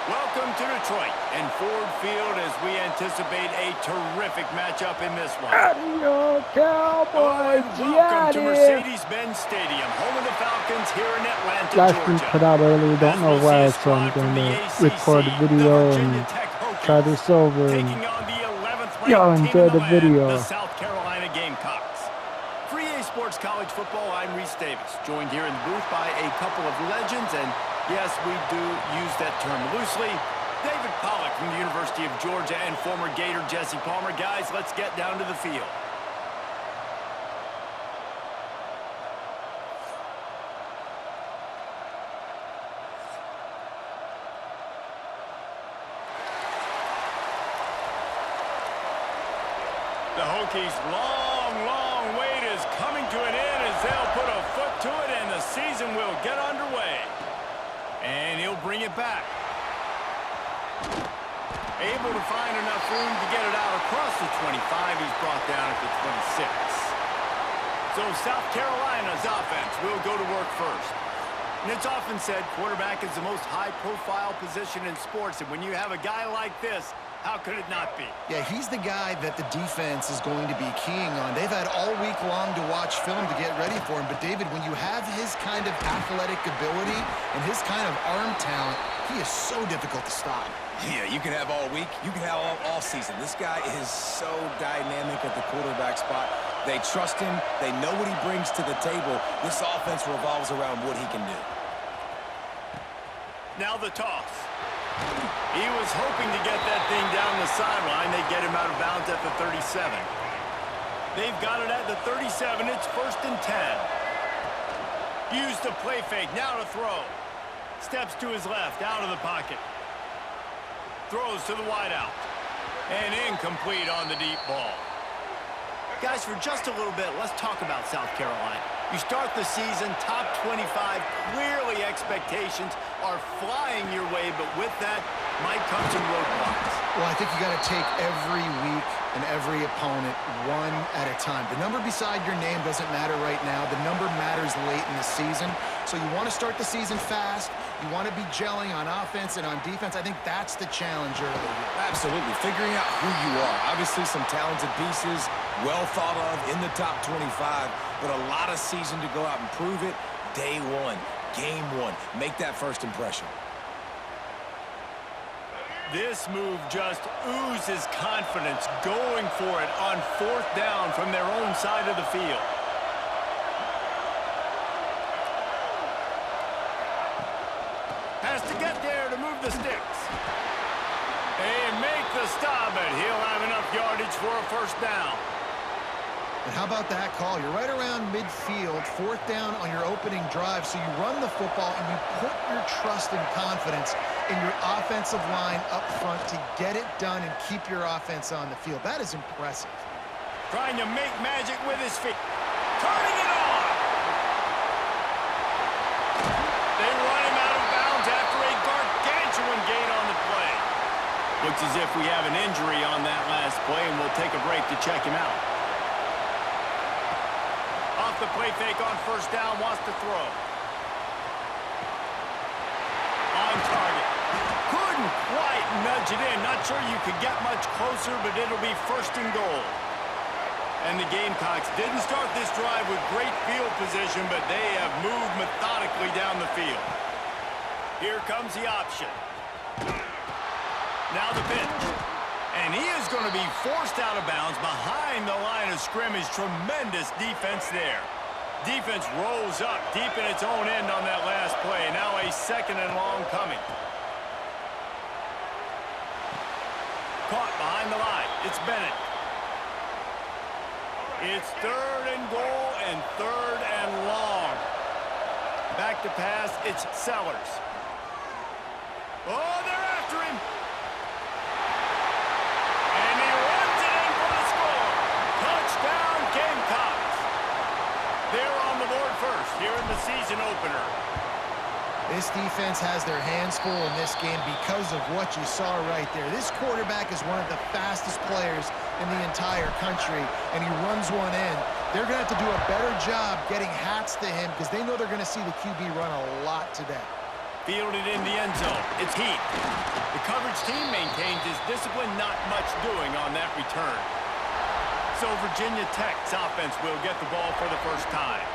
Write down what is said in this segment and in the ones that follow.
Welcome to Detroit and Ford Field as we anticipate a terrific matchup in this one. Adios, Cowboys! Welcome to Mercedes-Benz Stadium, home of the Falcons here in Atlanta, Last stream Georgia. cut out early, don't know why, so I'm going to record a video and try this over. Taking on the 11th Y'all ranked enjoy team in the the video. land, the South Carolina Gamecocks. For EA Sports College Football, I'm Reese Davis, joined here in the booth by a couple of legends, and yes, we do use that term loosely. David Pollack from the University of Georgia and former Gator Jesse Palmer. Guys, let's get down to the field. The Hokies' long wait is coming to an end as they'll put a foot to it and the season will get underway. And he'll bring it back. Able to find enough room to get it out across the 25. He's brought down at the 26. So South Carolina's offense will go to work first. And it's often said quarterback is the most high-profile position in sports. And when you have a guy like this, how could it not be? Yeah, he's the guy that the defense is going to be keying on. They've had all week long to watch film to get ready for him. But, David, when you have his kind of athletic ability and his kind of arm talent, he is so difficult to stop. Yeah, you can have all week. You can have all season. This guy is so dynamic at the quarterback spot. They trust him. They know what he brings to the table. This offense revolves around what he can do. Now the toss. He was hoping to get that thing down the sideline. They get him out of bounds at the 37. They've got it at the 37. It's 1st and 10. Use the play fake. Now to throw. Steps to his left. Out of the pocket. Throws to the wideout. And incomplete on the deep ball. Guys, for just a little bit, let's talk about South Carolina. You start the season, top 25, clearly expectations are flying your way, but with that might come some roadblocks. Well, I think you got to take every week and every opponent one at a time. The number beside your name doesn't matter right now. The number matters late in the season. So you want to start the season fast. You want to be gelling on offense and on defense. I think that's the challenge early here. Absolutely. Figuring out who you are. Obviously, some talented pieces, well thought of in the top 25, but a lot of season to go out and prove it. Day one, game one. Make that first impression. This move just oozes confidence, going for it on 4th down from their own side of the field. Has to get there to move the sticks. And make the stop, but he'll have enough yardage for a 1st down. And how about that call? You're right around midfield, 4th down on your opening drive, so you run the football and you put your trust and confidence in your offensive line up front to get it done and keep your offense on the field. That is impressive. Trying to make magic with his feet. Turning it on! They run him out of bounds after a gargantuan gain on the play. Looks as if we have an injury on that last play, and we'll take a break to check him out. Off the play fake on 1st down, wants to throw. On target. Couldn't quite nudge it in. Not sure you could get much closer, but it'll be 1st and goal. And the Gamecocks didn't start this drive with great field position, but they have moved methodically down the field. Here comes the option. Now the pitch. And he is going to be forced out of bounds behind the line of scrimmage. Tremendous defense there. Defense rolls up deep in its own end on that last play. Now a 2nd and long coming. Caught behind the line. It's Bennett. It's 3rd and goal and 3rd and long. Back to pass. It's Sellers. Oh, they're after him. And he runs it in for the score. Touchdown, Gamecocks. They're on the board first here in the season opener. This defense has their hands full in this game because of what you saw right there. This quarterback is one of the fastest players in the entire country, and he runs one in. They're going to have to do a better job getting hats to him because they know they're going to see the QB run a lot today. Fielded in the end zone. It's Heath. The coverage team maintains his discipline, not much doing on that return. So Virginia Tech's offense will get the ball for the first time.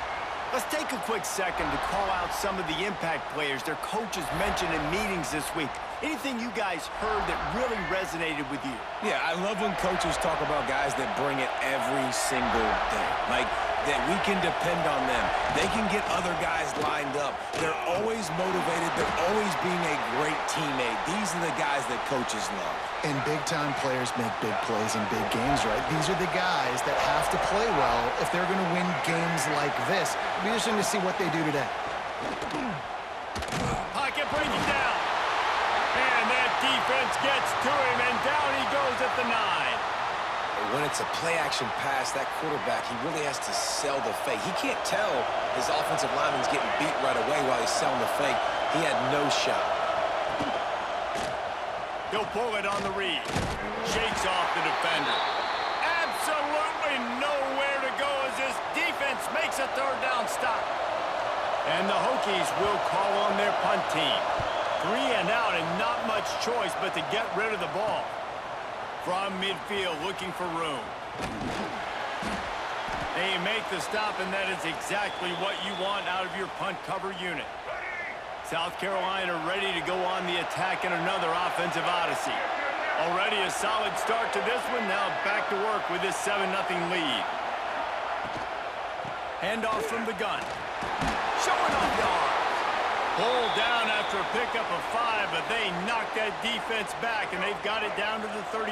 Let's take a quick second to call out some of the impact players their coaches mentioned in meetings this week. Anything you guys heard that really resonated with you? Yeah, I love when coaches talk about guys that bring it every single day. Like, that we can depend on them. They can get other guys lined up. They're always motivated. They're always being a great teammate. These are the guys that coaches love. And big-time players make big plays in big games, right? These are the guys that have to play well if they're going to win games like this. It'll be interesting to see what they do today. Pocket breaking down. And that defense gets to him, and down he goes at the 9. When it's a play-action pass, that quarterback, he really has to sell the fake. He can't tell his offensive lineman's getting beat right away while he's selling the fake. He had no shot. He'll pull it on the read. Shakes off the defender. Absolutely nowhere to go as this defense makes a third down stop. And the Hokies will call on their punt team. 3 and out and not much choice but to get rid of the ball. From midfield, looking for room. They make the stop, and that is exactly what you want out of your punt cover unit. South Carolina ready to go on the attack in another offensive odyssey. Already a solid start to this one. Now back to work with this 7-0 lead. Handoff from the gun. Showing off the arm. Pulled down after a pickup of 5, but they knocked that defense back, and they've got it down to the 34.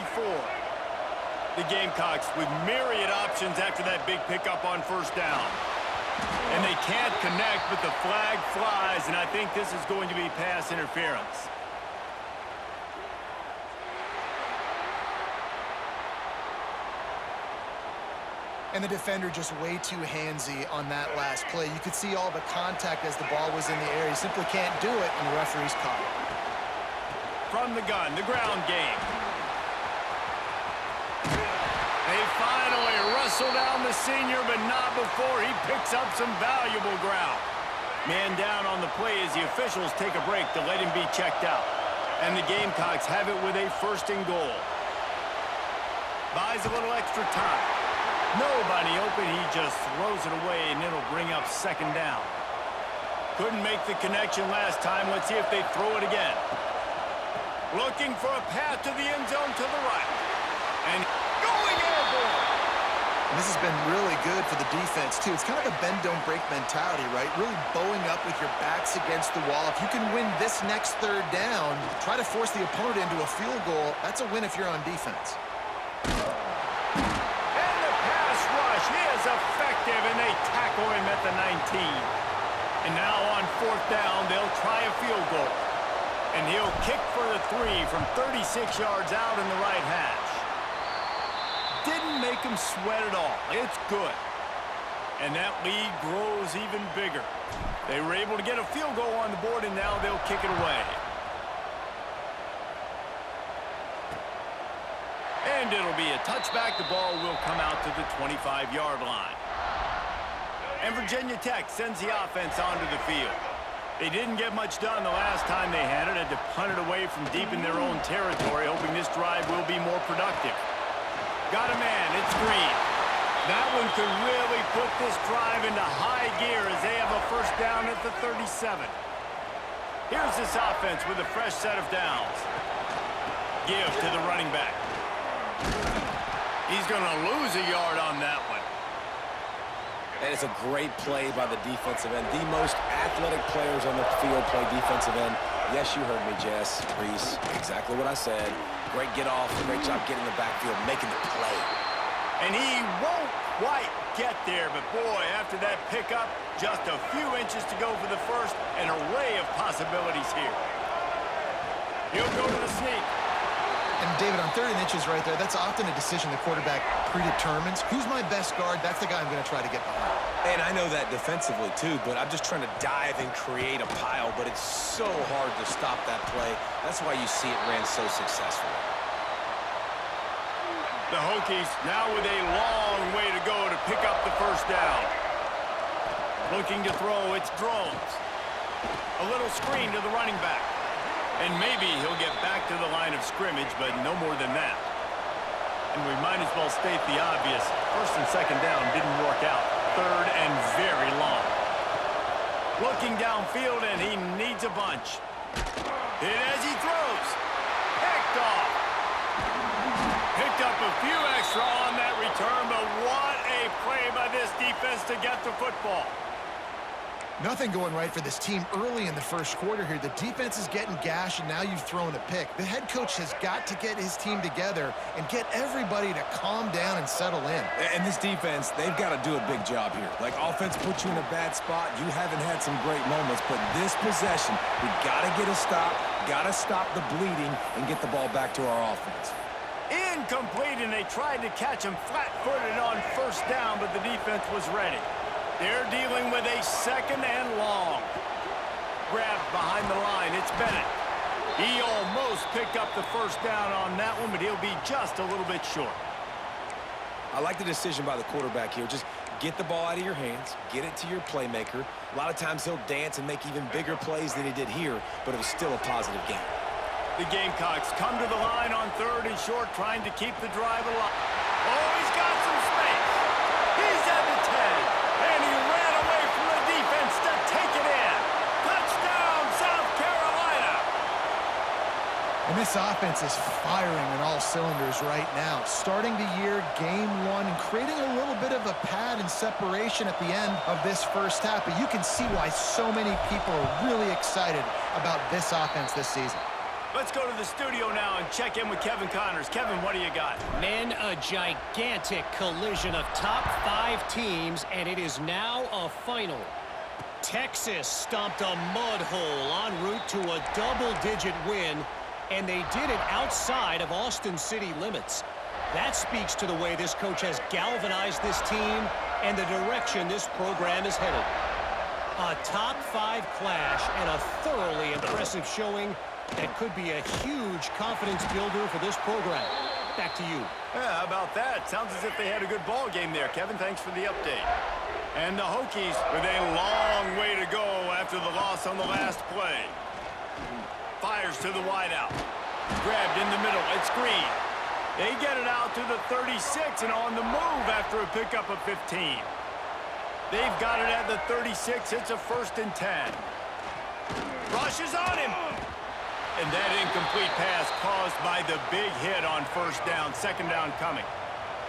The Gamecocks with myriad options after that big pickup on first down. And they can't connect, but the flag flies, and I think this is going to be pass interference. And the defender just way too handsy on that last play. You could see all the contact as the ball was in the air. He simply can't do it, and the referee's caught it. From the gun, the ground game. They finally wrestle down the senior, but not before he picks up some valuable ground. Man down on the play as the officials take a break to let him be checked out. And the Gamecocks have it with a 1st and goal. Buys a little extra time. Nobody open, he just throws it away, and it'll bring up 2nd down. Couldn't make the connection last time. Let's see if they throw it again. Looking for a path to the end zone to the right. And going airborne. And this has been really good for the defense, too. It's kind of a bend-don't-break mentality, right? Really bowing up with your backs against the wall. If you can win this next 3rd down, try to force the opponent into a field goal. That's a win if you're on defense. He is effective, and they tackle him at the 19. And now on 4th down, they'll try a field goal. And he'll kick for the 3 from 36 yards out in the right hash. Didn't make him sweat at all. It's good. And that lead grows even bigger. They were able to get a field goal on the board, and now they'll kick it away. And it'll be a touchback. The ball will come out to the 25-yard line. And Virginia Tech sends the offense onto the field. They didn't get much done the last time they had it. Had to punt it away from deep in their own territory, hoping this drive will be more productive. Got a man. It's Green. That one could really put this drive into high gear as they have a 1st down at the 37. Here's this offense with a fresh set of downs. Give to the running back. He's going to lose a yard on that one. And it's a great play by the defensive end. The most athletic players on the field play defensive end. Yes, you heard me, Jess, Reese. Exactly what I said. Great get off. Great job getting the backfield, making the play. And he won't quite get there, but boy, after that pickup, just a few inches to go for the 1st. An array of possibilities here. He'll go to the sneak. And David, on 3rd and inches right there, that's often a decision the quarterback predetermines. Who's my best guard? That's the guy I'm going to try to get behind. And I know that defensively, too, but I'm just trying to dive and create a pile, but it's so hard to stop that play. That's why you see it ran so successfully. The Hokies now with a long way to go to pick up the 1st down. Looking to throw, it's Drones. A little screen to the running back. And maybe he'll get back to the line of scrimmage, but no more than that. And we might as well state the obvious. First and second down didn't work out. Third and very long. Looking downfield, and he needs a bunch. Hit as he throws. Picked off. Picked up a few extra on that return, but what a play by this defense to get the football. Nothing going right for this team early in the first quarter here. The defense is getting gashed, and now you've thrown a pick. The head coach has got to get his team together and get everybody to calm down and settle in. And this defense, they've got to do a big job here. Like, offense puts you in a bad spot. You haven't had some great moments, but this possession, we got to get a stop, got to stop the bleeding, and get the ball back to our offense. Incomplete, and they tried to catch him flat-footed on first down, but the defense was ready. They're dealing with a second and long. Grabbed behind the line. It's Bennett. He almost picked up the first down on that one, but he'll be just a little bit short. I like the decision by the quarterback here. Just get the ball out of your hands, get it to your playmaker. A lot of times he'll dance and make even bigger plays than he did here, but it was still a positive game. The Gamecocks come to the line on third and short, trying to keep the drive alive. Oh, he's got some space. He's at the 10. And he ran away from the defense to take it in. Touchdown, South Carolina. And this offense is firing on all cylinders right now. Starting the year, game one, and creating a little bit of a pad and separation at the end of this first half. But you can see why so many people are really excited about this offense this season. Let's go to the studio now and check in with Kevin Connors. Kevin, what do you got? Men, a gigantic collision of top 5 teams, and it is now a final. Texas stomped a mud hole en route to a double-digit win, and they did it outside of Austin city limits. That speaks to the way this coach has galvanized this team and the direction this program is headed. A top 5 clash and a thoroughly impressive showing that could be a huge confidence builder for this program. Back to you. Yeah, how about that? Sounds as if they had a good ball game there, Kevin. Thanks for the update. And the Hokies with a long way to go after the loss on the last play. Fires to the wideout. Grabbed in the middle. It's Green. They get it out to the 36 and on the move after a pickup of 15. They've got it at the 36. It's a first and 10. Rushes on him. And that incomplete pass caused by the big hit on first down. Second down coming.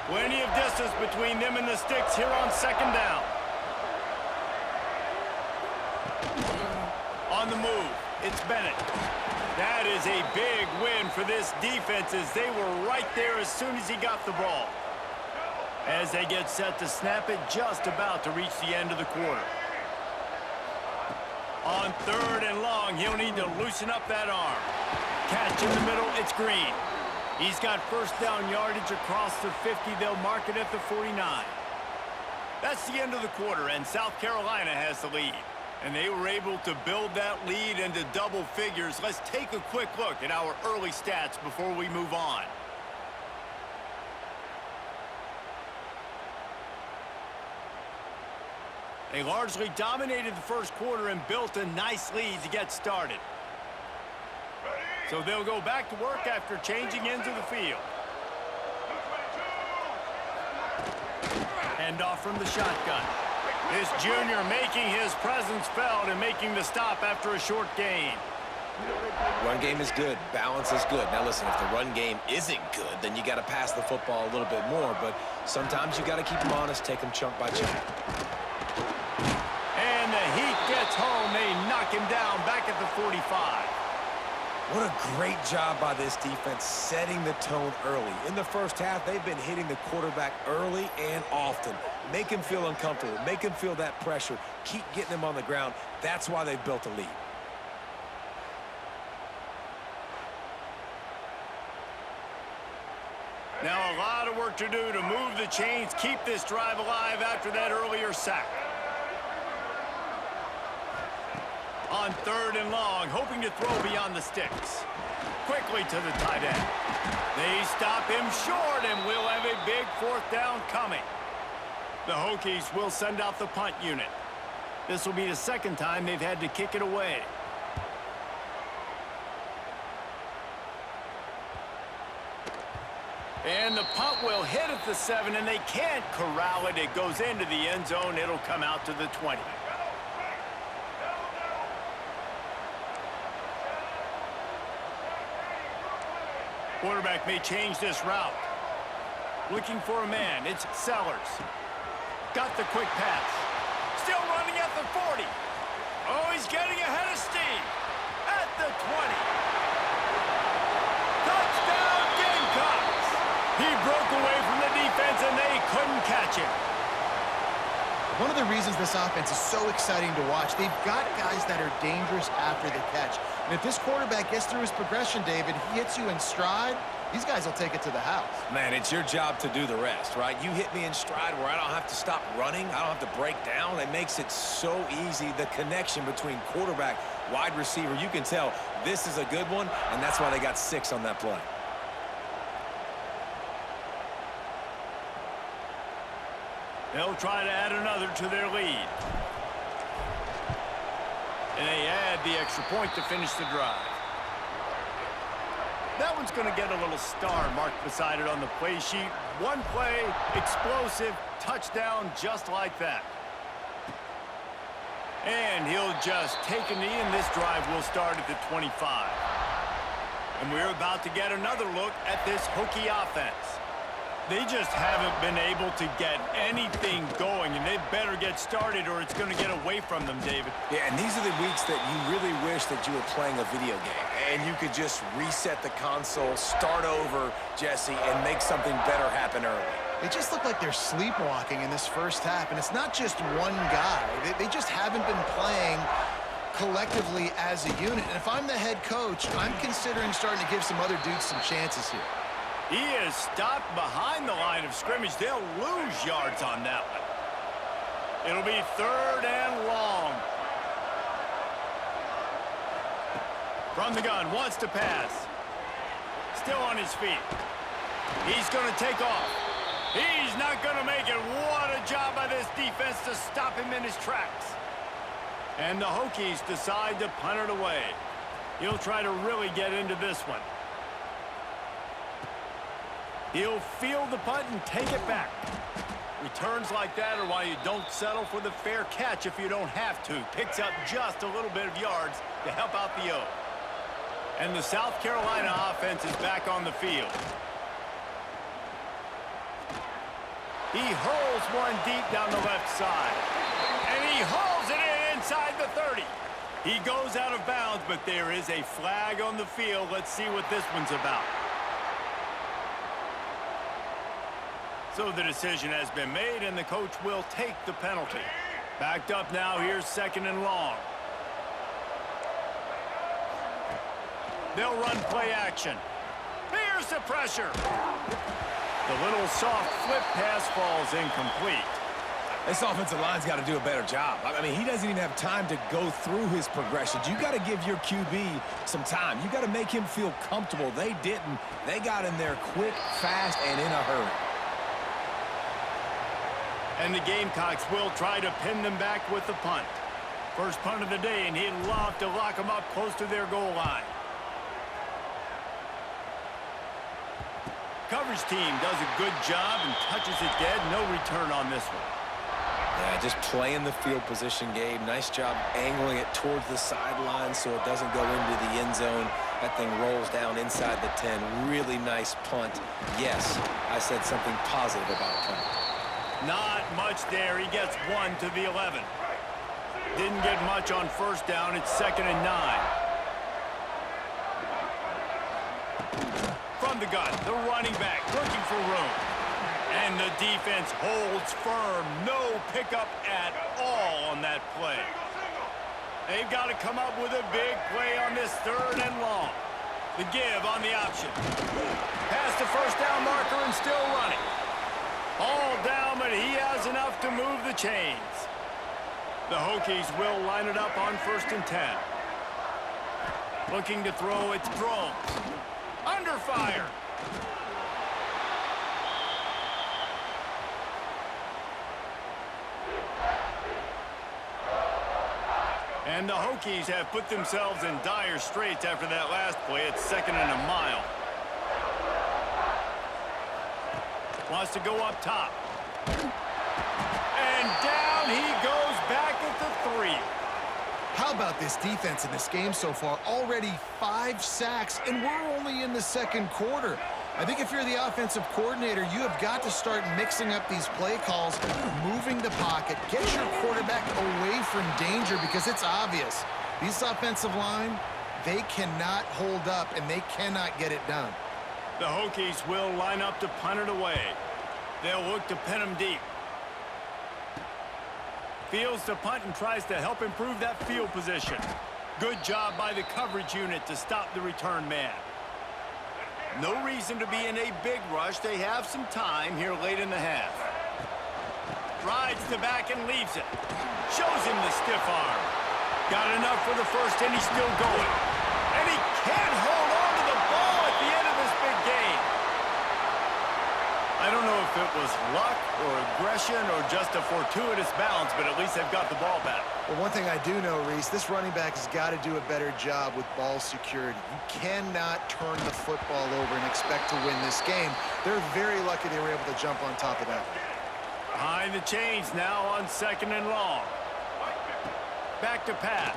Plenty of distance between them and the sticks here on second down. On the move, it's Bennett. That is a big win for this defense as they were right there as soon as he got the ball. As they get set to snap it, just about to reach the end of the quarter. On third and long, he'll need to loosen up that arm. Catch in the middle, it's Green. He's got first down yardage across the 50. They'll mark it at the 49. That's the end of the quarter, and South Carolina has the lead. And they were able to build that lead into double figures. Let's take a quick look at our early stats before we move on. They largely dominated the first quarter and built a nice lead to get started. So they'll go back to work after changing into the field. Hand off from the shotgun. This junior making his presence felt and making the stop after a short gain. Run game is good. Balance is good. Now listen, if the run game isn't good, then you got to pass the football a little bit more. But sometimes you got to keep them honest, take them chunk by chunk. And the heat gets home. They knock him down back at the 45. What a great job by this defense setting the tone early. In the first half, they've been hitting the quarterback early and often. Make him feel uncomfortable. Make him feel that pressure. Keep getting him on the ground. That's why they've built a lead. Now a lot of work to do to move the chains, keep this drive alive after that earlier sack. On third and long, hoping to throw beyond the sticks. Quickly to the tight end. They stop him short, and we'll have a big fourth down coming. The Hokies will send out the punt unit. This will be the second time they've had to kick it away. And the punt will hit at the 7, and they can't corral it. It goes into the end zone. It'll come out to the 20. Quarterback may change this route. Looking for a man. It's Sellers. Got the quick pass. Still running at the 40. Oh, he's getting ahead of steam. At the 20. Touchdown, Gamecocks! He broke away from the defense, and they couldn't catch him. One of the reasons this offense is so exciting to watch, they've got guys that are dangerous after the catch. And if this quarterback gets through his progression, David, he hits you in stride, these guys will take it to the house. Man, it's your job to do the rest, right? You hit me in stride where I don't have to stop running. I don't have to break down. It makes it so easy, the connection between quarterback, wide receiver. You can tell this is a good one, and that's why they got 6 on that play. They'll try to add another to their lead. And they add the extra point to finish the drive. That one's going to get a little star marked beside it on the play sheet. One play, explosive, touchdown just like that. And he'll just take a knee, and this drive will start at the 25. And we're about to get another look at this Hokie offense. They just haven't been able to get anything going, and they better get started or it's going to get away from them, David. Yeah, and these are the weeks that you really wish that you were playing a video game and you could just reset the console, start over, Jesse, and make something better happen early. They just look like they're sleepwalking in this first half, and it's not just one guy. They just haven't been playing collectively as a unit. And if I'm the head coach, I'm considering starting to give some other dudes some chances here. He is stopped behind the line of scrimmage. They'll lose yards on that one. It'll be 3rd and long. From the gun, wants to pass. Still on his feet. He's going to take off. He's not going to make it. What a job by this defense to stop him in his tracks. And the Hokies decide to punt it away. He'll try to really get into this one. He'll field the punt and take it back. Returns like that are why you don't settle for the fair catch if you don't have to. Picks up just a little bit of yards to help out the O. And the South Carolina offense is back on the field. He hurls one deep down the left side. And he hauls it in inside the 30. He goes out of bounds, but there is a flag on the field. Let's see what this one's about. So the decision has been made, and the coach will take the penalty. Backed up now, here's 2nd and long. They'll run play action. Here's the pressure. The little soft flip pass falls incomplete. This offensive line's got to do a better job. I mean, he doesn't even have time to go through his progressions. You got to give your QB some time. You got to make him feel comfortable. They didn't. They got in there quick, fast, and in a hurry. And the Gamecocks will try to pin them back with the punt. First punt of the day, and he'd love to lock them up close to their goal line. Coverage team does a good job and touches it dead. No return on this one. Yeah, just playing the field position, Gabe. Nice job angling it towards the sideline so it doesn't go into the end zone. That thing rolls down inside the 10. Really nice punt. Yes, I said something positive about a punt. Not much there. He gets 1 to the 11. Didn't get much on first down. It's 2nd and 9. From the gun, the running back looking for room. And the defense holds firm. No pickup at all on that play. They've got to come up with a big play on this 3rd and long. The give on the option. Past the first down marker and still running. All down, but he has enough to move the chains. The Hokies will line it up on 1st and 10. Looking to throw, it's Drones. Under fire. And the Hokies have put themselves in dire straits after that last play. It's 2nd and a mile. Wants to go up top. And down he goes back at the 3. How about this defense in this game so far? Already 5 sacks, and we're only in the second quarter. I think if you're the offensive coordinator, you have got to start mixing up these play calls, moving the pocket, get your quarterback away from danger because it's obvious. These offensive line, they cannot hold up, and they cannot get it done. The Hokies will line up to punt it away. They'll look to pin them deep. Fields to punt and tries to help improve that field position. Good job by the coverage unit to stop the return man. No reason to be in a big rush. They have some time here late in the half. Rides the back and leaves it. Shows him the stiff arm. Got enough for the first, and he's still going. And he can't hold on to the ball at the end of this big game. I don't know if it was luck or aggression or just a fortuitous bounce, but at least they've got the ball back. Well, one thing I do know, Reese, this running back has got to do a better job with ball security. You cannot turn the football over and expect to win this game. They're very lucky they were able to jump on top of that. Behind the chains now on 2nd and long. Back to pass.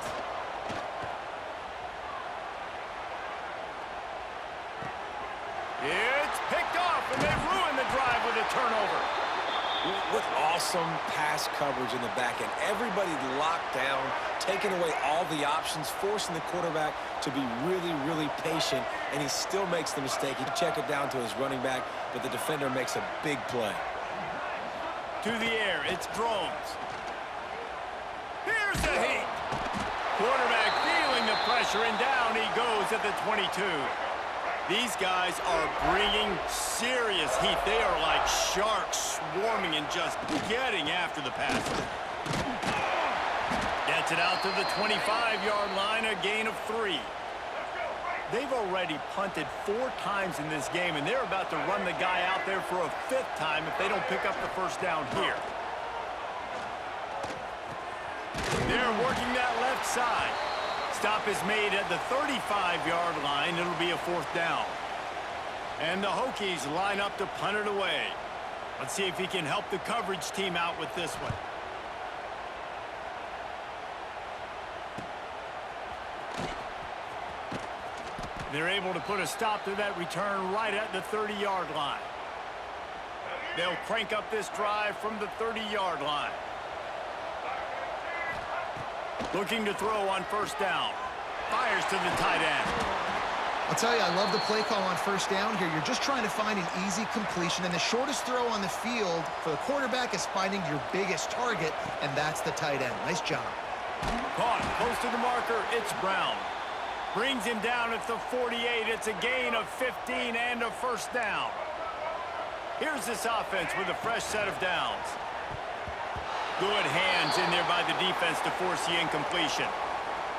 It's picked off, and they ruin the drive with a turnover. With awesome pass coverage in the back end. Everybody locked down, taking away all the options, forcing the quarterback to be really, really patient, and he still makes the mistake. He check it down to his running back, but the defender makes a big play. To the air, it's Drones. Here's the heat. Quarterback feeling the pressure, and down he goes at the 22. These guys are bringing serious heat. They are like sharks swarming and just getting after the passer. Gets it out to the 25-yard line, a gain of 3. They've already punted 4 times in this game, and they're about to run the guy out there for a 5th time if they don't pick up the first down here. They're working that left side. Stop is made at the 35-yard line. It'll be a 4th down. And the Hokies line up to punt it away. Let's see if he can help the coverage team out with this one. They're able to put a stop to that return right at the 30-yard line. They'll crank up this drive from the 30-yard line. Looking to throw on 1st down. Fires to the tight end. I'll tell you, I love the play call on 1st down here. You're just trying to find an easy completion, and the shortest throw on the field for the quarterback is finding your biggest target, and that's the tight end. Nice job. Caught close to the marker. It's Brown. Brings him down at the 48. It's a gain of 15 and a 1st down. Here's this offense with a fresh set of downs. Good hands in there by the defense to force the incompletion.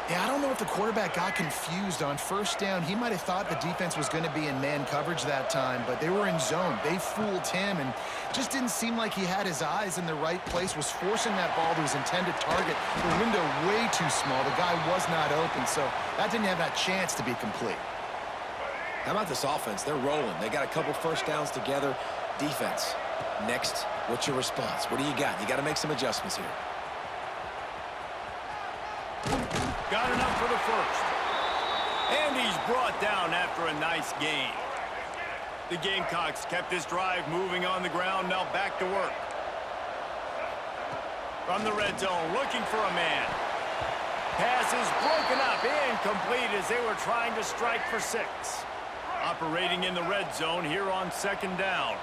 Yeah, I don't know if the quarterback got confused on 1st down. He might have thought the defense was going to be in man coverage that time, but they were in zone. They fooled him and just didn't seem like he had his eyes in the right place, was forcing that ball to his intended target. The window way too small. The guy was not open, so that didn't have that chance to be complete. How about this offense? They're rolling. They got a couple 1st downs together. Defense. Next, what's your response? What do you got? You got to make some adjustments here. Got enough for the 1st. And he's brought down after a nice gain. The Gamecocks kept this drive moving on the ground, now back to work. From the red zone, looking for a man. Pass is broken up, incomplete as they were trying to strike for 6. Operating in the red zone here on 2nd down.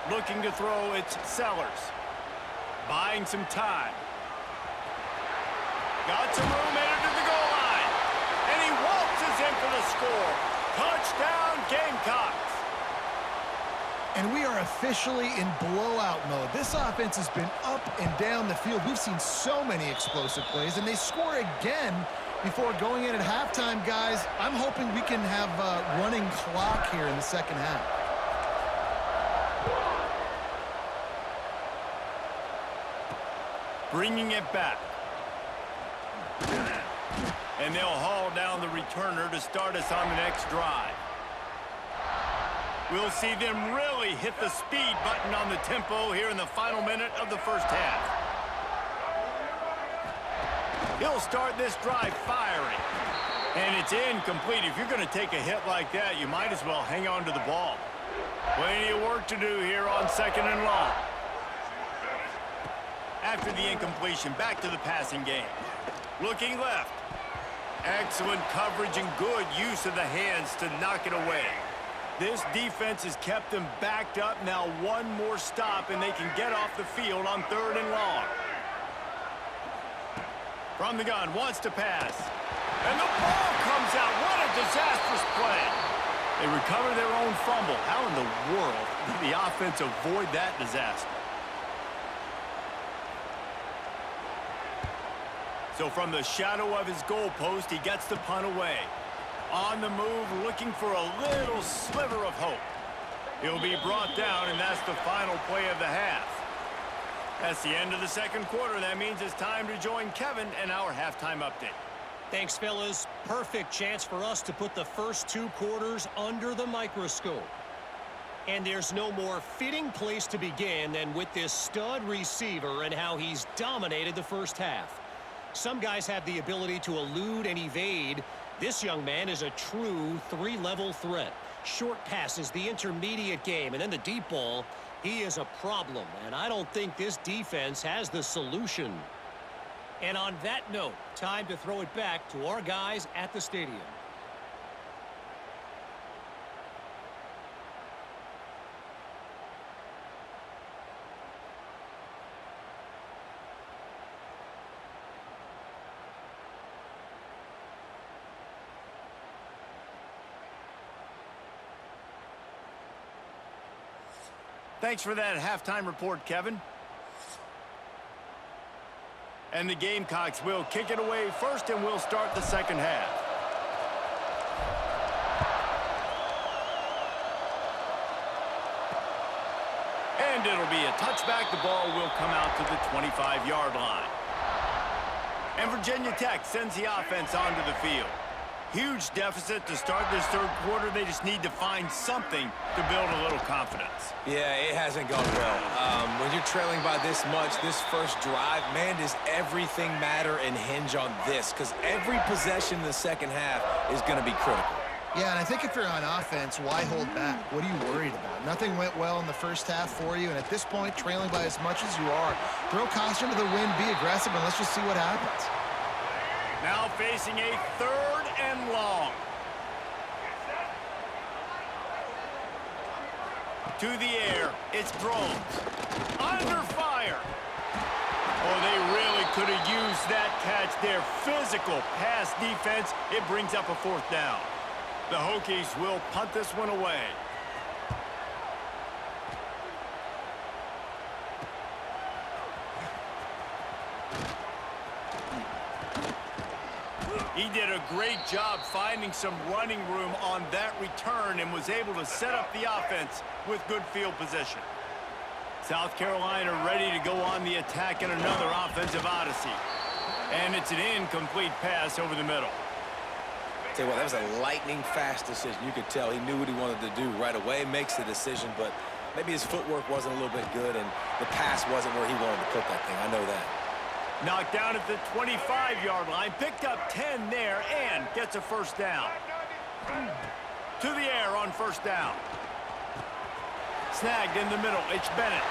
Looking to throw, it's Sellers. Buying some time. Got some room headed to the goal line. And he waltzes in for the score. Touchdown, Gamecocks. And we are officially in blowout mode. This offense has been up and down the field. We've seen so many explosive plays, and they score again before going in at halftime, guys. I'm hoping we can have a running clock here in the 2nd half. Bringing it back. And they'll haul down the returner to start us on the next drive. We'll see them really hit the speed button on the tempo here in the final minute of the first half. He'll start this drive firing. And it's incomplete. If you're going to take a hit like that, you might as well hang on to the ball. Plenty of work to do here on 2nd and long. After the incompletion, back to the passing game. Looking left. Excellent coverage and good use of the hands to knock it away. This defense has kept them backed up. Now one more stop and they can get off the field on 3rd and long. From the gun, wants to pass. And the ball comes out. What a disastrous play. They recover their own fumble. How in the world did the offense avoid that disaster? So from the shadow of his goalpost, he gets the punt away. On the move, looking for a little sliver of hope. He'll be brought down, and that's the final play of the half. That's the end of the 2nd quarter. That means it's time to join Kevin and our halftime update. Thanks, fellas. Perfect chance for us to put the first 2 quarters under the microscope. And there's no more fitting place to begin than with this stud receiver and how he's dominated the first half. Some guys have the ability to elude and evade. This young man is a true 3-level threat. Short passes, the intermediate game, and then the deep ball. He is a problem, and I don't think this defense has the solution. And on that note, time to throw it back to our guys at the stadium. Thanks for that halftime report, Kevin. And the Gamecocks will kick it away first, and we'll start the 2nd half. And it'll be a touchback. The ball will come out to the 25-yard line. And Virginia Tech sends the offense onto the field. Huge deficit to start this 3rd quarter. They just need to find something to build a little confidence. Yeah, it hasn't gone well. When you're trailing by this much, this first drive, man, does everything matter and hinge on this? Because every possession in the 2nd half is going to be critical. Yeah, and I think if you're on offense, why hold back? What are you worried about? Nothing went well in the first half for you, and at this point, trailing by as much as you are, throw caution to the wind, be aggressive, and let's just see what happens. Now facing a 3rd and long. To the air, it's Drones. Under fire. Oh, they really could have used that catch there. Physical pass defense. It brings up a 4th down. The Hokies will punt this one away. He did a great job finding some running room on that return and was able to set up the offense with good field position. South Carolina ready to go on the attack in another offensive odyssey. And it's an incomplete pass over the middle. Tell you what, that was a lightning-fast decision. You could tell he knew what he wanted to do right away, makes the decision, but maybe his footwork wasn't a little bit good and the pass wasn't where he wanted to put that thing. I know that. Knocked down at the 25-yard line, picked up 10 there, and gets a 1st down. To the air on 1st down. Snagged in the middle, it's Bennett.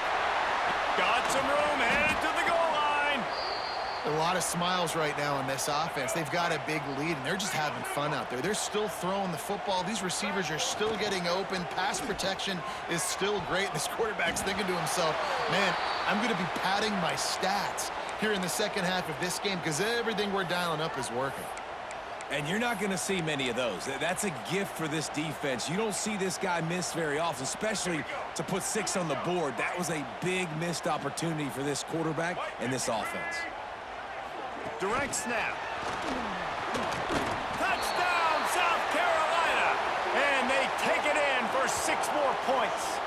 Got some room, headed to the goal line. A lot of smiles right now on this offense. They've got a big lead, and they're just having fun out there. They're still throwing the football. These receivers are still getting open. Pass protection is still great. This quarterback's thinking to himself, man, I'm going to be padding my stats here in the 2nd half of this game because everything we're dialing up is working. And you're not going to see many of those. That's a gift for this defense. You don't see this guy miss very often, especially to put 6 on the board. That was a big missed opportunity for this quarterback and this offense. Direct snap. Touchdown, South Carolina! And they take it in for 6 more points.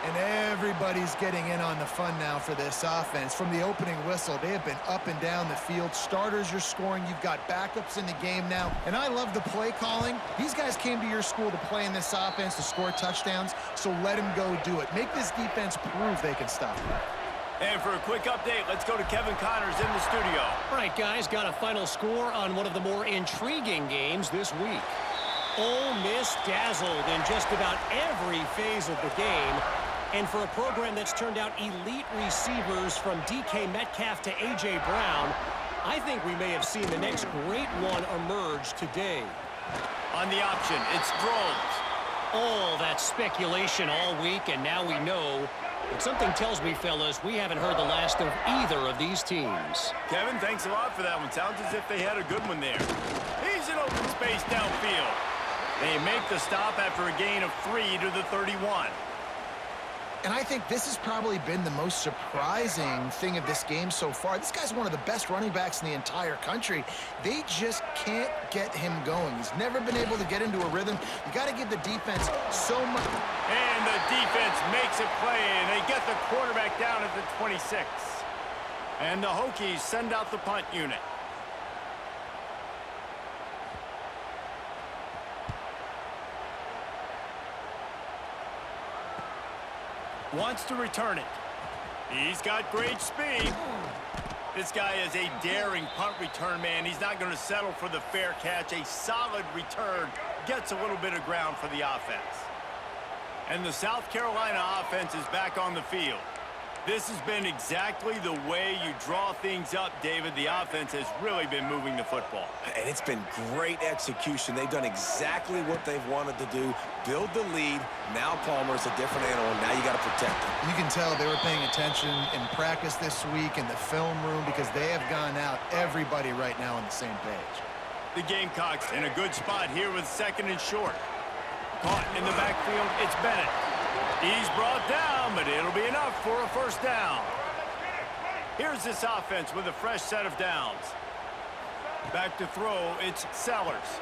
And everybody's getting in on the fun now for this offense. From the opening whistle, they have been up and down the field. Starters are scoring. You've got backups in the game now. And I love the play calling. These guys came to your school to play in this offense to score touchdowns, so let them go do it. Make this defense prove they can stop it. And for a quick update, let's go to Kevin Connors in the studio. All right, guys, got a final score on one of the more intriguing games this week. Ole Miss dazzled in just about every phase of the game. And for a program that's turned out elite receivers from DK Metcalf to A.J. Brown, I think we may have seen the next great one emerge today. On the option, it's Drones. All that speculation all week, and now we know. But something tells me, fellas, we haven't heard the last of either of these teams. Kevin, thanks a lot for that one. Sounds as if they had a good one there. He's in open space downfield. They make the stop after a gain of 3 to the 31. And I think this has probably been the most surprising thing of this game so far. This guy's one of the best running backs in the entire country. They just can't get him going. He's never been able to get into a rhythm. You got to give the defense so much. And the defense makes a play, and they get the quarterback down at the 26. And the Hokies send out the punt unit. Wants to return it. He's got great speed. This guy is a daring punt return man. He's not going to settle for the fair catch. A solid return gets a little bit of ground for the offense. And the South Carolina offense is back on the field. This has been exactly the way you draw things up, David. The offense has really been moving the football. And it's been great execution. They've done exactly what they've wanted to do. Build the lead. Now Palmer's a different animal. Now you got to protect him. You can tell they were paying attention in practice this week in the film room because they have gone out everybody right now on the same page. The Gamecocks in a good spot here with 2nd and short. Caught in the backfield, it's Bennett. He's brought down, but it'll be enough for a first down. Here's this offense with a fresh set of downs. Back to throw, it's Sellers.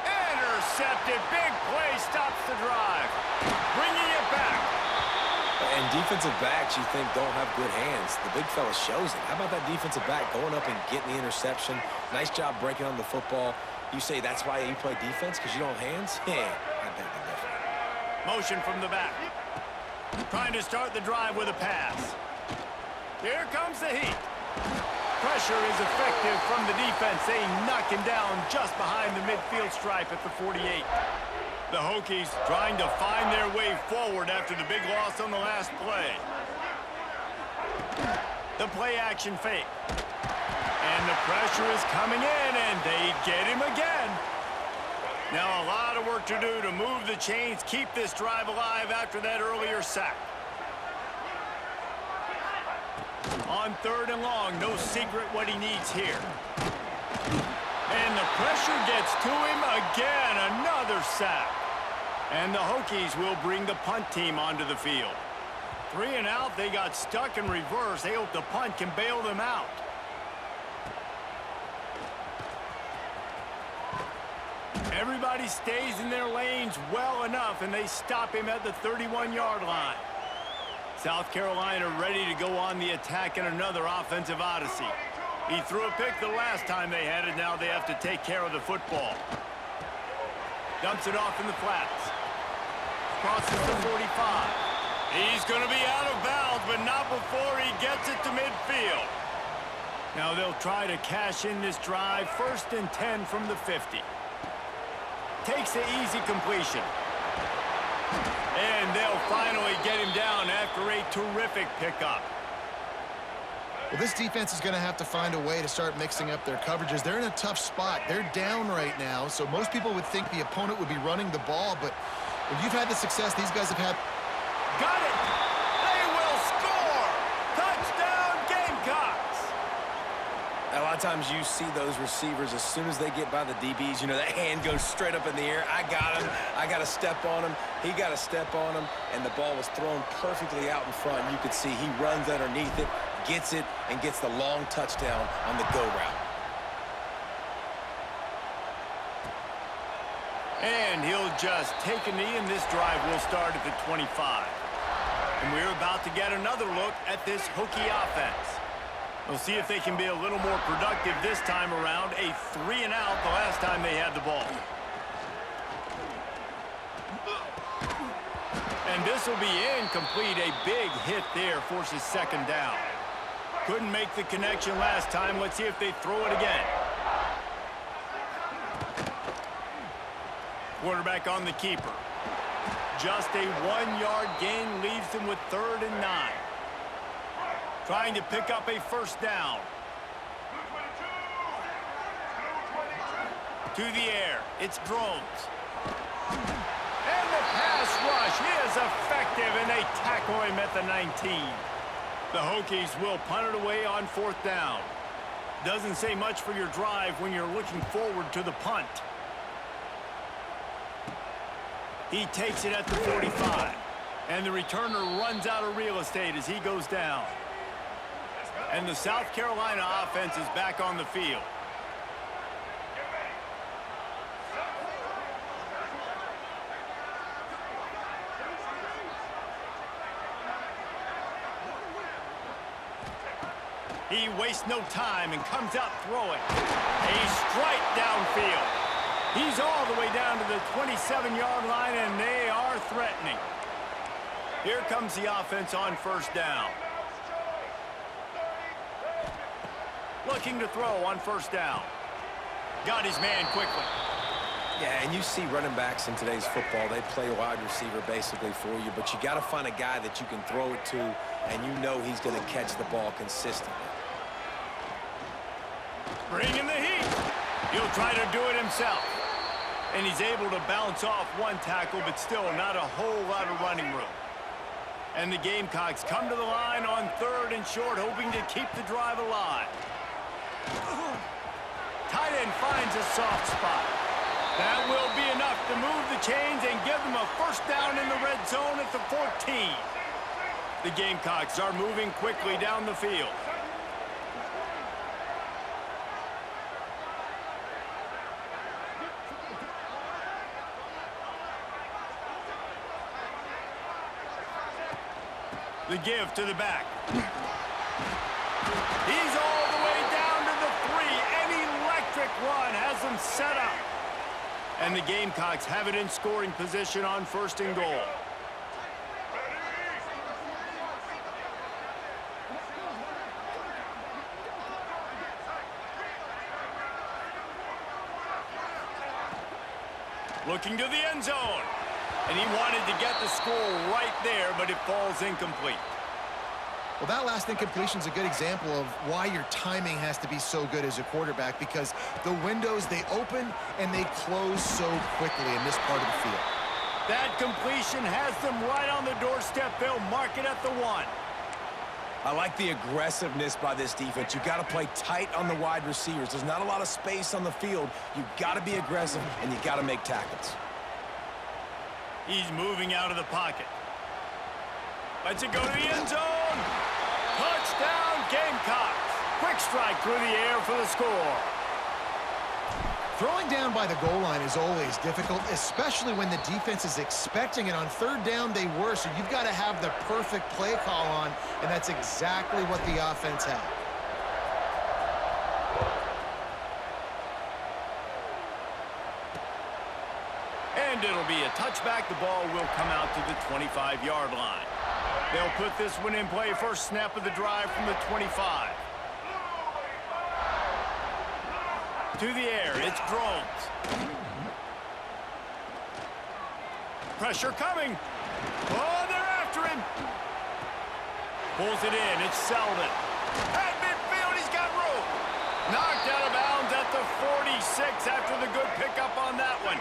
Intercepted, big play, stops the drive. Bringing it back. And defensive backs you think don't have good hands. The big fella shows it. How about that defensive back going up and getting the interception? Nice job breaking on the football. You say that's why you play defense, because you don't have hands? Yeah, I think they're different. Motion from the back. Trying to start the drive with a pass. Here comes the heat. Pressure is effective from the defense. They knock him down just behind the midfield stripe at the 48. The Hokies trying to find their way forward after the big loss on the last play. The play action fake. And the pressure is coming in, and they get him again. Now a lot of work to do to move the chains, keep this drive alive after that earlier sack. On 3rd and long, no secret what he needs here. And the pressure gets to him again, another sack. And the Hokies will bring the punt team onto the field. 3 and out, they got stuck in reverse. They hope the punt can bail them out. Everybody stays in their lanes well enough, and they stop him at the 31-yard line. South Carolina ready to go on the attack in another offensive odyssey. He threw a pick the last time they had it. Now they have to take care of the football. Dumps it off in the flats. Crosses the 45. He's going to be out of bounds, but not before he gets it to midfield. Now they'll try to cash in this drive. 1st and 10 from the 50. Takes the easy completion. And they'll finally get him down after a terrific pickup. Well, this defense is going to have to find a way to start mixing up their coverages. They're in a tough spot. They're down right now, so most people would think the opponent would be running the ball, but when you've had the success these guys have had... Got it! They will score! Touchdown, Gamecocks! A lot of times you see those receivers, as soon as they get by the DBs, you know, that hand goes straight up in the air. I got him. I got to step on him. He got to step on him, and the ball was thrown perfectly out in front. You could see he runs underneath it, gets it, and gets the long touchdown on the go route. And he'll just take a knee, and this drive will start at the 25. And we're about to get another look at this Hokie offense. We'll see if they can be a little more productive this time around. A 3-and-out the last time they had the ball. And this will be incomplete. A big hit there forces second down. Couldn't make the connection last time. Let's see if they throw it again. Quarterback on the keeper. Just a 1-yard gain leaves them with 3rd and 9. Trying to pick up a first down. To the air. It's Drones. And the pass rush is effective, and they tackle him at the 19. The Hokies will punt it away on 4th down. Doesn't say much for your drive when you're looking forward to the punt. He takes it at the 45. And the returner runs out of real estate as he goes down. And the South Carolina offense is back on the field. He wastes no time and comes out throwing. A strike downfield. He's all the way down to the 27-yard line, and they are threatening. Here comes the offense on 1st down. Looking to throw on 1st down. Got his man quickly. Yeah, and you see running backs in today's football, they play wide receiver basically for you, but you got to find a guy that you can throw it to, and you know he's going to catch the ball consistently. Bringing the heat. He'll try to do it himself. And he's able to bounce off one tackle, but still not a whole lot of running room. And the Gamecocks come to the line on 3rd and short, hoping to keep the drive alive. Tight end finds a soft spot. That will be enough to move the chains and give them a first down in the red zone at the 14. The Gamecocks are moving quickly down the field. The give to the back. He's all the way down to the 3. An electric run has them set up. And the Gamecocks have it in scoring position on 1st and goal. Looking to the end zone. And he wanted to get the score right there, but it falls incomplete. Well, that last incompletion is a good example of why your timing has to be so good as a quarterback, because the windows, they open and they close so quickly in this part of the field. That completion has them right on the doorstep. They'll mark it at the 1. I like the aggressiveness by this defense. You got to play tight on the wide receivers. There's not a lot of space on the field. You got to be aggressive, and you got to make tackles. He's moving out of the pocket. Lets it go to the end zone. Touchdown, Gamecocks. Quick strike through the air for the score. Throwing down by the goal line is always difficult, especially when the defense is expecting it. On 3rd down, they were, so you've got to have the perfect play call on, and that's exactly what the offense had. And it'll be a touchback. The ball will come out to the 25-yard line. They'll put this one in play. First snap of the drive from the 25. To the air, it's Drones. Pressure coming. Oh, they're after him. Pulls it in, it's Selden. At midfield, he's got room. Knocked out of bounds at the 46 after the good pickup on that one.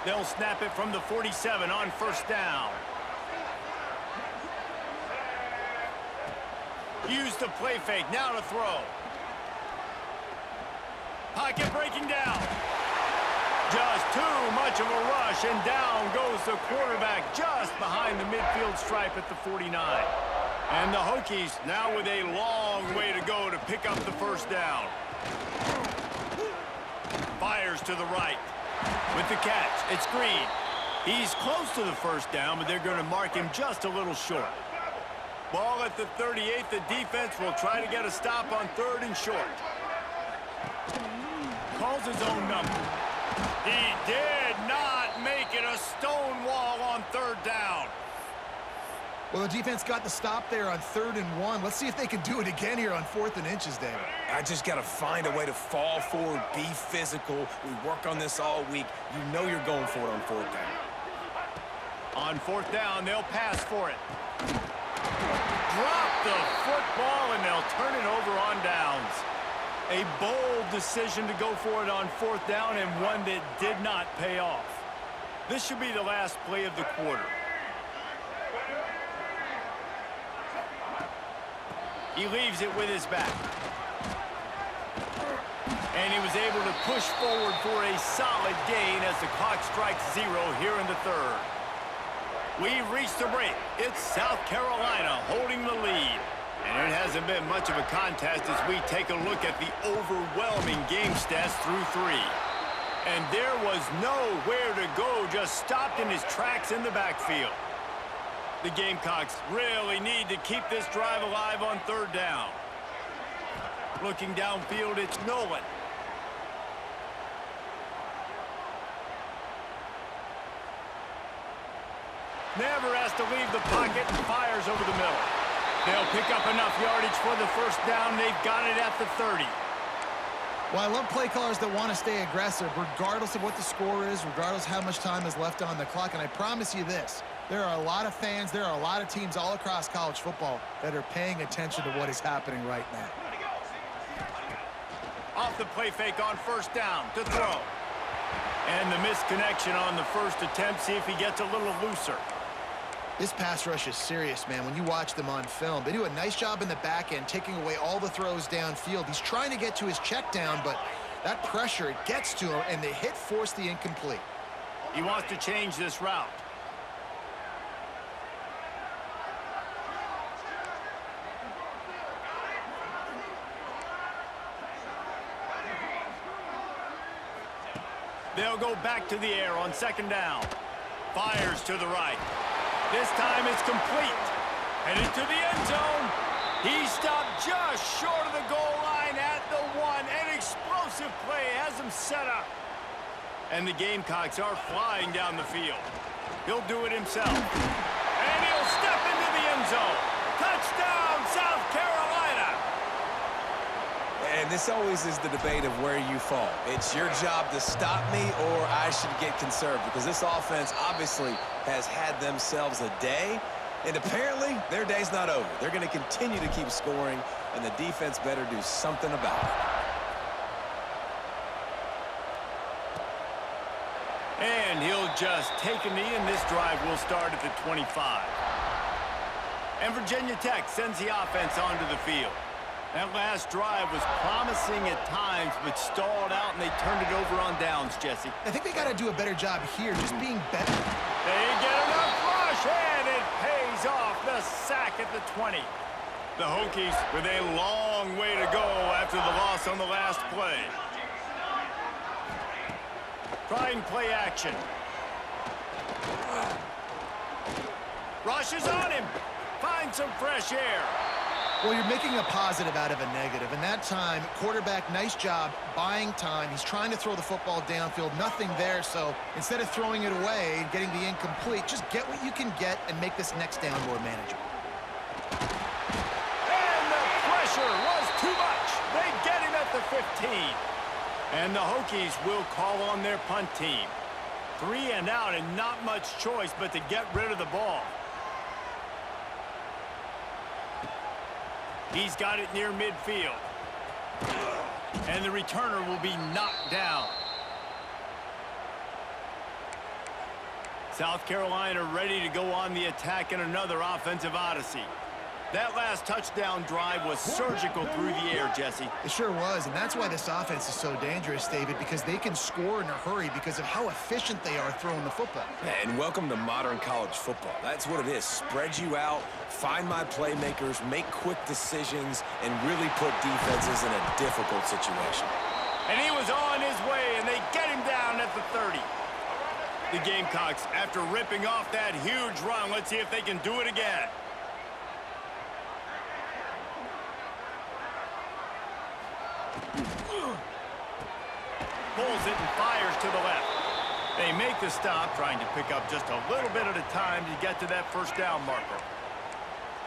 They'll snap it from the 47 on 1st down. Use the play fake, now to throw. Pocket breaking down. Just too much of a rush, and down goes the quarterback just behind the midfield stripe at the 49. And the Hokies now with a long way to go to pick up the first down. Fires to the right. With the catch, it's Green. He's close to the first down, but they're going to mark him just a little short. Ball at the 38. The defense will try to get a stop on 3rd and short. Calls his own number. He did not make it a stone wall on 3rd down. Well, the defense got the stop there on 3rd and 1. Let's see if they can do it again here on 4th and inches, David. I just got to find a way to fall forward, be physical. We work on this all week. You know you're going for it on 4th down. On 4th down, they'll pass for it. Drop the football, and they'll turn it over on downs. A bold decision to go for it on 4th down, and one that did not pay off. This should be the last play of the quarter. He leaves it with his back. And he was able to push forward for a solid gain as the clock strikes 0 here in the 3rd. We've reached the break. It's South Carolina holding the lead. And it hasn't been much of a contest as we take a look at the overwhelming game stats through 3. And there was nowhere to go, just stopped in his tracks in the backfield. The Gamecocks really need to keep this drive alive on 3rd down. Looking downfield, it's Nolan. Never has to leave the pocket and fires over the middle. They'll pick up enough yardage for the first down. They've got it at the 30. Well, I love play callers that want to stay aggressive, regardless of what the score is, regardless how much time is left on the clock. And I promise you this, there are a lot of fans, there are a lot of teams all across college football that are paying attention to what is happening right now. Off the play fake on 1st down to throw. And the misconnection on the first attempt. See if he gets a little looser. This pass rush is serious, man. When you watch them on film, they do a nice job in the back end, taking away all the throws downfield. He's trying to get to his check down, but that pressure, it gets to him, and the hit forced the incomplete. He wants to change this route. They'll go back to the air on 2nd down. Fires to the right. This time it's complete. Headed to the end zone. He stopped just short of the goal line at the 1. An explosive play has him set up. And the Gamecocks are flying down the field. He'll do it himself. And he'll step into the end zone. Touchdown, South Carolina. And this always is the debate of where you fall. It's your job to stop me or I should get conserved, because this offense obviously has had themselves a day, and apparently their day's not over. They're going to continue to keep scoring, and the defense better do something about it. And he'll just take a knee, and this drive will start at the 25. And Virginia Tech sends the offense onto the field. That last drive was promising at times, but stalled out, and they turned it over on downs, Jesse. I think they got to do a better job here, just being better. They get enough rush, and it pays off. The sack at the 20. The Hokies with a long way to go after the loss on the last play. Trying play action. Rushes on him. Finds some fresh air. Well, you're making a positive out of a negative. And that time, quarterback, nice job, buying time. He's trying to throw the football downfield. Nothing there, so instead of throwing it away and getting the incomplete, just get what you can get and make this next down more manageable. And the pressure was too much. They get him at the 15. And the Hokies will call on their punt team. 3 and out, and not much choice but to get rid of the ball. He's got it near midfield. And the returner will be knocked down. South Carolina ready to go on the attack in another offensive odyssey. That last touchdown drive was surgical through the air, Jesse. It sure was, and that's why this offense is so dangerous, David, because they can score in a hurry because of how efficient they are throwing the football. And welcome to modern college football. That's what it is. Spread you out, find my playmakers, make quick decisions, and really put defenses in a difficult situation. And he was on his way, and they get him down at the 30. The Gamecocks, after ripping off that huge run, let's see if they can do it again. Pulls it and fires to the left. They make the stop, trying to pick up just a little bit at a time to get to that first down marker.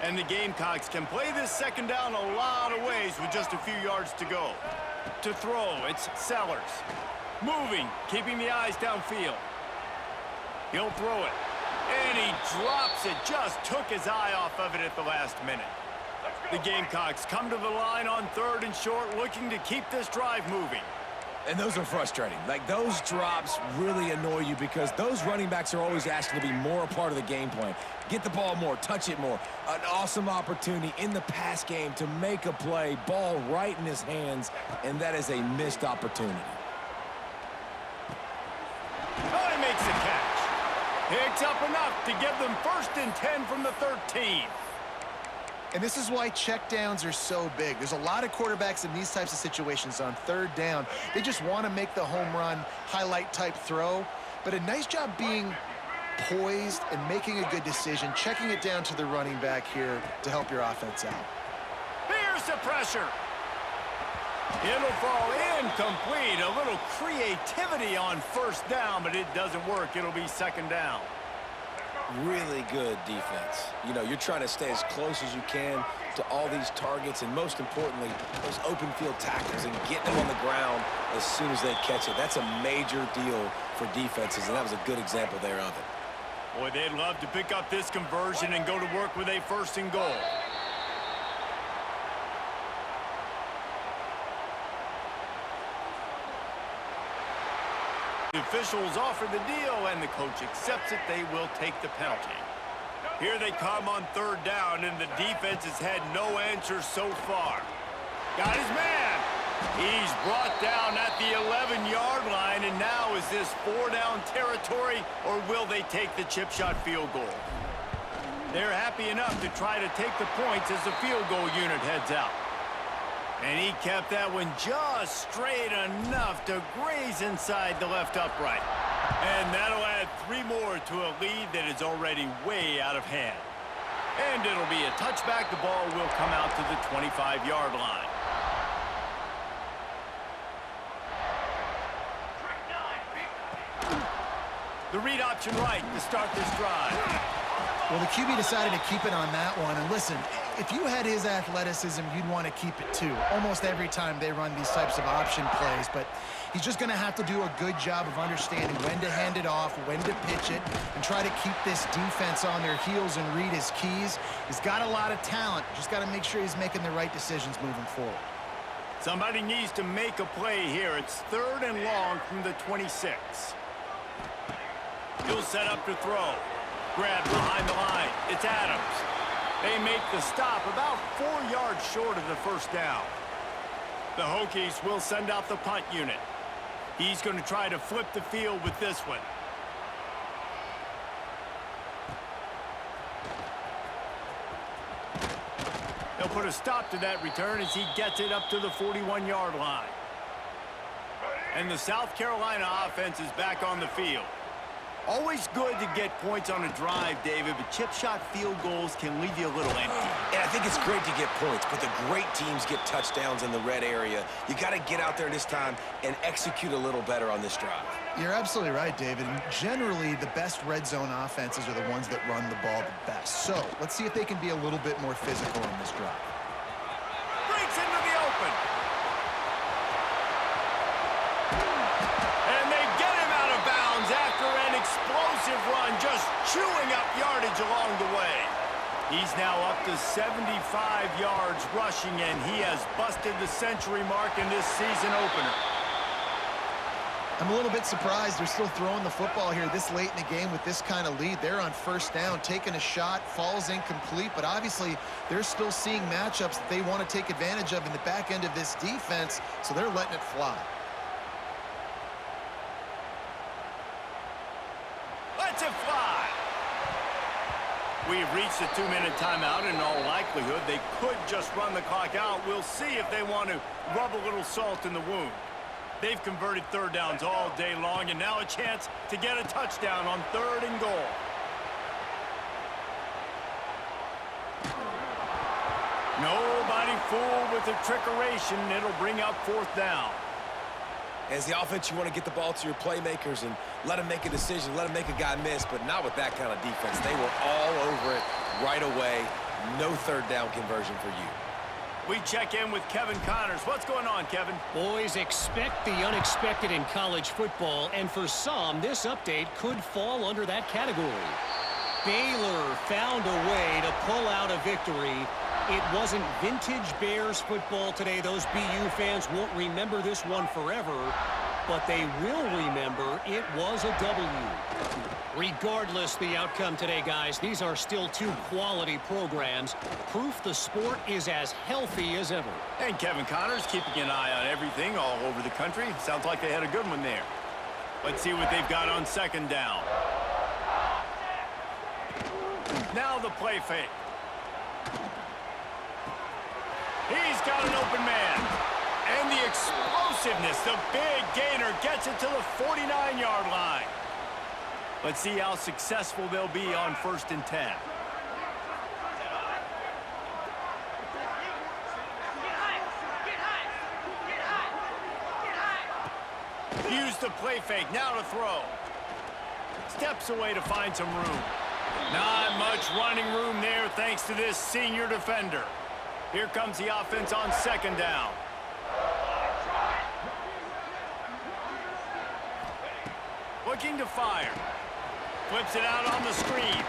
And the Gamecocks can play this second down a lot of ways with just a few yards to go. To throw, it's Sellers. Moving, keeping the eyes downfield. He'll throw it. And he drops it. Just took his eye off of it at the last minute. The Gamecocks come to the line on 3rd and short, looking to keep this drive moving. And those are frustrating. Like, those drops really annoy you because those running backs are always asking to be more a part of the game plan. Get the ball more, touch it more. An awesome opportunity in the pass game to make a play, ball right in his hands, and that is a missed opportunity. Oh, he makes the catch. Picks up enough to give them 1st and 10 from the 13. And this is why checkdowns are so big. There's a lot of quarterbacks in these types of situations on 3rd down. They just want to make the home run, highlight-type throw. But a nice job being poised and making a good decision, checking it down to the running back here to help your offense out. Here's the pressure. It'll fall incomplete. A little creativity on 1st down, but it doesn't work. It'll be 2nd down. Really good defense. You know, you're trying to stay as close as you can to all these targets, and most importantly, those open field tackles and getting them on the ground as soon as they catch it. That's a major deal for defenses, and that was a good example there of it. Boy, they'd love to pick up this conversion and go to work with a 1st and goal. The officials offer the deal, and the coach accepts it. They will take the penalty. Here they come on 3rd down, and the defense has had no answer so far. Got his man. He's brought down at the 11-yard line, and now is this 4-down territory, or will they take the chip shot field goal? They're happy enough to try to take the points as the field goal unit heads out. And he kept that one just straight enough to graze inside the left upright. And that'll add 3 more to a lead that is already way out of hand. And it'll be a touchback. The ball will come out to the 25-yard line. The read option right to start this drive. Well, the QB decided to keep it on that one. And listen, if you had his athleticism, you'd want to keep it too. Almost every time they run these types of option plays. But he's just going to have to do a good job of understanding when to hand it off, when to pitch it, and try to keep this defense on their heels and read his keys. He's got a lot of talent. Just got to make sure he's making the right decisions moving forward. Somebody needs to make a play here. It's 3rd and long from the 26. He'll set up to throw. Grab behind the line. It's Adams. They make the stop about 4 yards short of the 1st down. The Hokies will send out the punt unit. He's going to try to flip the field with this one. They'll put a stop to that return as he gets it up to the 41-yard line. And the South Carolina offense is back on the field. Always good to get points on a drive, David, but chip shot field goals can leave you a little empty. And I think it's great to get points, but the great teams get touchdowns in the red area. You got to get out there this time and execute a little better on this drive. You're absolutely right, David. And generally, the best red zone offenses are the ones that run the ball the best. So let's see if they can be a little bit more physical on this drive. Breaks into the open. And they get him out of bounds after an explosive run, just chewing up yardage along the way. He's now up to 75 yards rushing, and he has busted the century mark in this season opener. I'm a little bit surprised they're still throwing the football here this late in the game with this kind of lead. They're on 1st down, taking a shot, falls incomplete, but obviously they're still seeing matchups that they want to take advantage of in the back end of this defense, so they're letting it fly. Let's it fly. We've reached a 2-minute timeout. In all likelihood, they could just run the clock out. We'll see if they want to rub a little salt in the wound. They've converted third downs all day long, and now a chance to get a touchdown on 3rd and goal. Nobody fooled with the trickeration. It'll bring up 4th down. As the offense, you want to get the ball to your playmakers and let them make a decision, let them make a guy miss, but not with that kind of defense. They were all over it right away. No 3rd down conversion for you. We check in with Kevin Connors. What's going on, Kevin? Boys, expect the unexpected in college football, and for some, this update could fall under that category. Baylor found a way to pull out a victory. It wasn't vintage Bears football today. Those BU fans won't remember this one forever, but they will remember it was a W. Regardless the outcome today, guys, these are still 2 quality programs. Proof the sport is as healthy as ever. And Kevin Connors keeping an eye on everything all over the country. Sounds like they had a good one there. Let's see what they've got on 2nd down. Now the play fake. He's got an open man. And the explosiveness, the big gainer gets it to the 49-yard line. Let's see how successful they'll be on 1st and 10. Use the play fake, now to throw. Steps away to find some room. Not much running room there thanks to this senior defender. Here comes the offense on 2nd down. Looking to fire. Flips it out on the screen.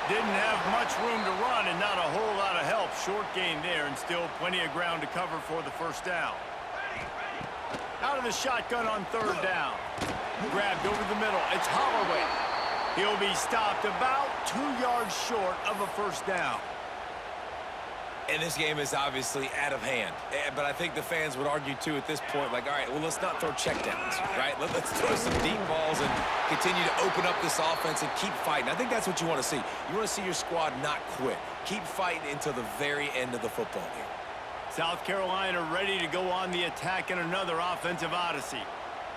Didn't have much room to run and not a whole lot of help. Short gain there and still plenty of ground to cover for the 1st down. Out of the shotgun on 3rd down. Grabbed over the middle. It's Holloway. He'll be stopped about 2 yards short of a 1st down. And this game is obviously out of hand. But I think the fans would argue, too, at this point, like, all right, well, let's not throw checkdowns, right? Let's throw some deep balls and continue to open up this offense and keep fighting. I think that's what you want to see. You want to see your squad not quit. Keep fighting until the very end of the football game. South Carolina ready to go on the attack in another offensive odyssey.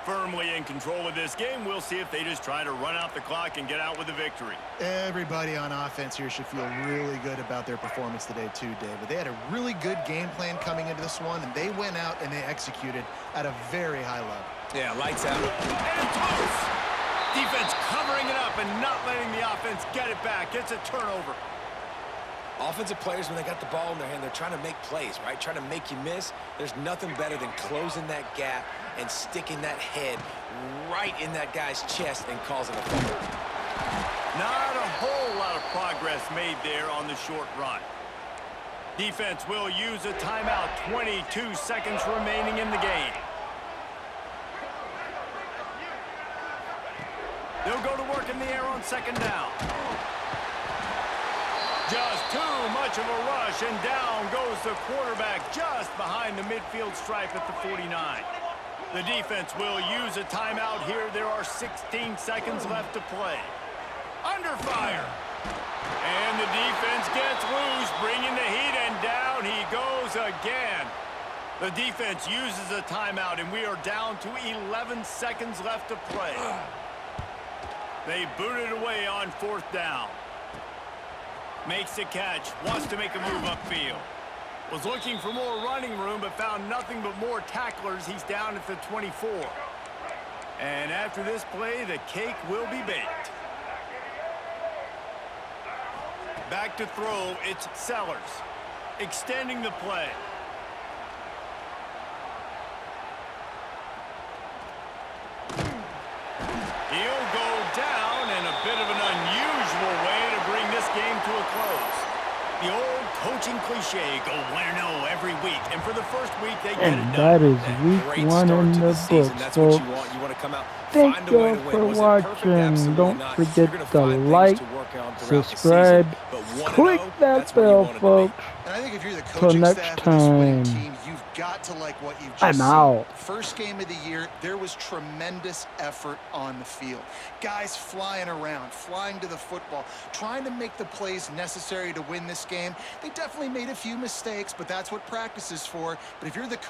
Firmly in control of this game. We'll see if they just try to run out the clock and get out with a victory. Everybody on offense here should feel really good about their performance today too, David. They had a really good game plan coming into this one, and they went out and they executed at a very high level. Yeah, lights out. And close! Defense covering it up and not letting the offense get it back. It's a turnover. Offensive players, when they got the ball in their hand, they're trying to make plays, right? Trying to make you miss. There's nothing better than closing that gap and sticking that head right in that guy's chest and causing a fumble. Not a whole lot of progress made there on the short run. Defense will use a timeout. 22 seconds remaining in the game. They'll go to work in the air on 2nd down. Just too much of a rush, and down goes the quarterback just behind the midfield stripe at the 49. The defense will use a timeout here. There are 16 seconds left to play. Under fire. And the defense gets loose, bringing the heat, and down he goes again. The defense uses a timeout, and we are down to 11 seconds left to play. They boot it away on 4th down. Makes the catch, wants to make a move upfield. Was looking for more running room, but found nothing but more tacklers. He's down at the 24. And after this play, the cake will be baked. Back to throw, it's Sellers. Extending the play. He'll go down, and a bit of an unusual way to bring this game to a close. The old coaching cliche, go 1-0 every week, and for the first week they get it And done. that is week 1 in the books, That's what folks. you want. You want to come out, Thank find a way you to win. for Was it perfect? watching. Absolutely Don't not. forget You're gonna to find things like, to work on throughout the subscribe, season, but 1-0, click that that's where you bell, want it to be. folks. And I think if you're the Till coaching next staff of this winning time. team, you've got to like what you've just I'm seen. out. First game of the year, there was tremendous effort on the field. Guys flying around, flying to the football, trying to make the plays necessary to win this game. They definitely made a few mistakes, but that's what practice is for. But if you're the coach